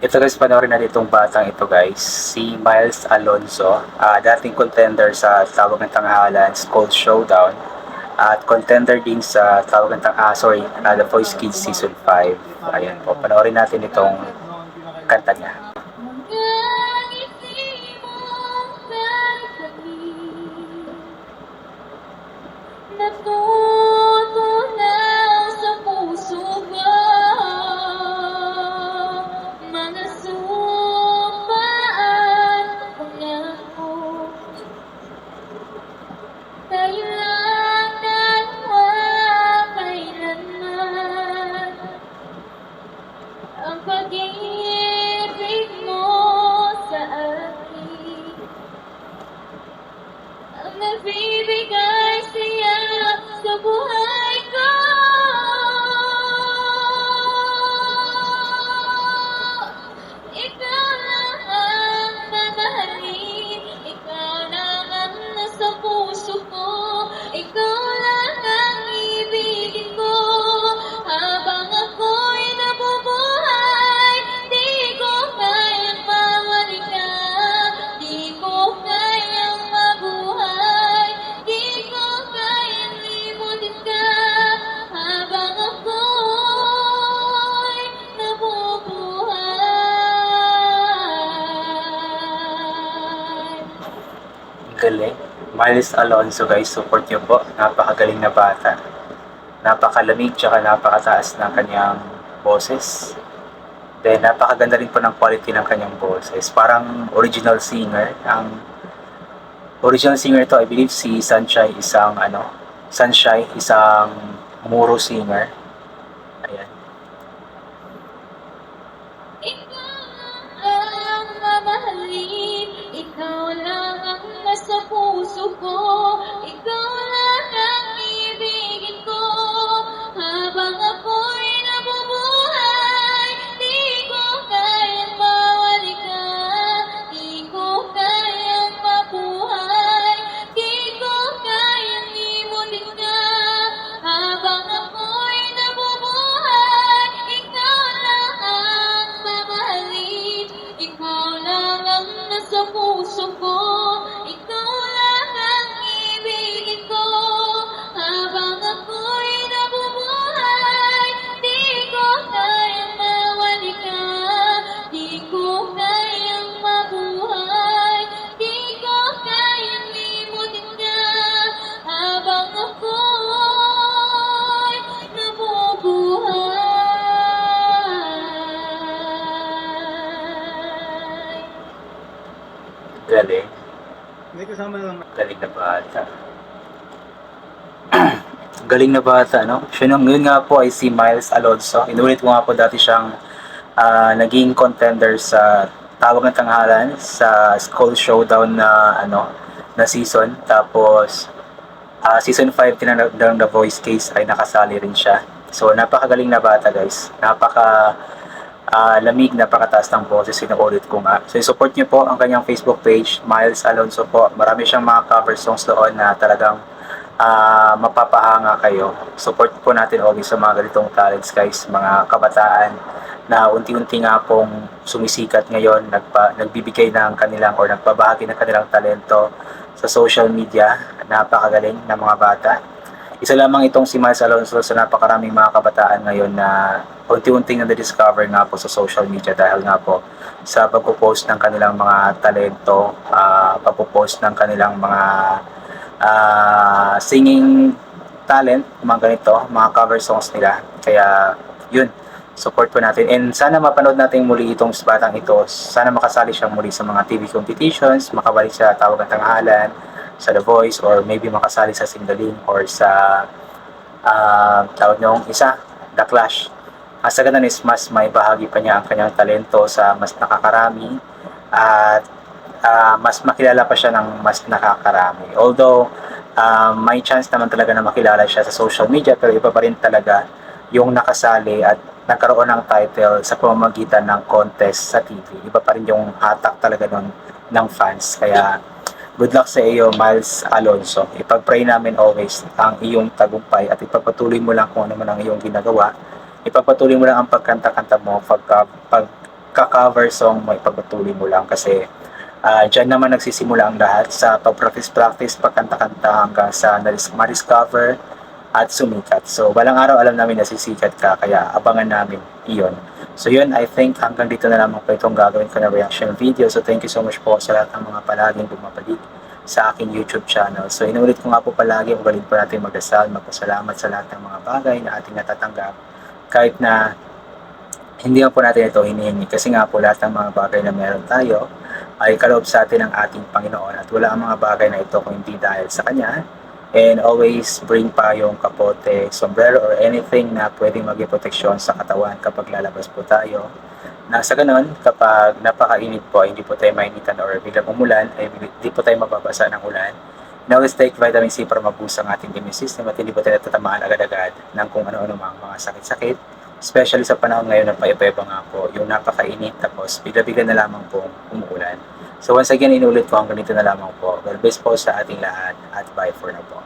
Ito guys, panoorin natin itong batang ito guys. Si Miles Alonzo, dating contender sa Tawag ng Tanghalan, Cold Showdown. At contender din sa Tawag ng The Voice Kids Season 5. Ayan po, panoorin natin itong kanta niya. Natutunaw sa puso ko, mga supaan pangako. Kailangan makailanman ang pag-ibig mo sa akin, ang nagbibigay siya sa buhay ko. Ikaw lang ang mamahalin, ikaw lang ang nasa puso ko, ikaw lang ang ibigin ko. Habang ako'y nabubuhay, di ko kayang mawalik ka, di ko kayang mabuhay, di ko kayang limutin ka. Habang ako'y nabubuhay. Galing. Miles Alonzo guys, support niyo po. Napakagaling na bata. Napakalamig tsaka napakataas ng kanyang boses. Then napakaganda rin po ng quality ng kanyang boses. Parang original singer. Ang original singer to, I believe si Sunshine, isang Muro singer. Ayan. Ikaw lang ang mamahalin, ikaw lang ang nasa puso ko, ikaw lang ang ibigin ko. Habang ako'y nabubuhay, di ko kayang mawalik ka, di ko kayang mabuhay, di ko kayang limutin ka. Habang ako'y nabubuhay, ikaw lang ang mamahalin, ikaw lang ang nasa puso ko, ikaw lang ang ibigin ko. Habang ako'y nabubuhay, di ko kayang mawalik ka, di ko kayang mabuhay, di ko kayang limutin ka. Habang ako'y nabubuhay. Galing. May kasama lang. Galing na bata. Galing na bata, no? Ngayon nga po ay si Miles Alonzo. Inulit ko nga po dati siyang naging contender sa Tawag ng Tanghalan sa School Showdown na season. Tapos season 5 tinanong The Voice Case ay nakasali rin siya. So napakagaling na bata guys. Lamig, napakataas ng boses, sinuulit ko nga. So support niyo po ang kanyang Facebook page, Miles Alonzo po. Marami siyang mga cover songs doon na talagang mapapahanga kayo. Support po natin always sa mga ganitong talents guys, mga kabataan na unti-unti nga pong sumisikat ngayon, nagbibigay ng kanilang or nagbabahagi ng kanilang talento sa social media. Napakagaling ng mga bata. Isa lamang itong si Miles Alonzo sa napakaraming mga kabataan ngayon na unti-unting na-discover nga po sa social media dahil nga po sa pagpo-post ng kanilang mga talento, pagpo-post ng kanilang mga singing talent, mga ganito, mga cover songs nila. Kaya yun, support po natin. And sana mapanood natin muli itong batang ito. Sana makasali siyang muli sa mga TV competitions, makabalik sa Tawag ng Tanghalan, sa The Voice, or maybe makasali sa Singaling or sa tawag niyong isa, The Clash. Sa ganun is mas may bahagi pa niya ang kanyang talento sa mas nakakarami at mas makilala pa siya ng mas nakakarami. Although may chance naman talaga na makilala siya sa social media, pero iba pa rin talaga yung nakasali at nagkaroon ng title sa pamamagitan ng contest sa TV. Iba pa rin yung hatak talaga nun ng fans. Kaya good luck sa iyo, Miles Alonzo. Ipag-pray namin always ang iyong tagumpay at ipagpatuloy mo lang kung ano man ang iyong ginagawa. Ipagpatuloy mo lang ang pagkanta-kanta mo, pagkaka cover song mo, ipagpatuloy mo lang kasi dyan naman nagsisimula ang lahat sa pag-practice, pagkanta-kanta hanggang sa ma-discover at sumikat. So, balang araw alam namin na sisikat ka, kaya abangan namin iyon. So, yun, I think hanggang dito na lamang po itong gagawin ko na reaction video. So, thank you so much po sa lahat ng mga palaging bumabalik sa aking YouTube channel. So, inulit ko nga po palagi, ugaling po natin magdasal, magpasalamat sa lahat ng mga bagay na ating natatanggap. Kahit na hindi po natin ito hinihingi kasi nga po lahat ng mga bagay na meron tayo ay kaloob sa atin ng ating Panginoon at wala ang mga bagay na ito kung hindi dahil sa Kanya. And always bring payong, kapote, sombrero, or anything na pwedeng maging proteksyon sa katawan kapag lalabas po tayo. Na sa ganon, kapag napakainit po, hindi po tayo mainitan or biglang umulan, ay hindi po tayo mababasa ng ulan. And always take vitamin C para mag-boost ang ating immune system at hindi po tayo natatamaan agad-agad ng kung ano-ano mga sakit-sakit. Especially sa panahon ngayon na paiba-iba nga po, yung napakainit tapos bigla-bigla na lamang po umuulan. So once again, inulit ko hanggang dito na lamang po. God bless po sa ating lahat at bye for now po.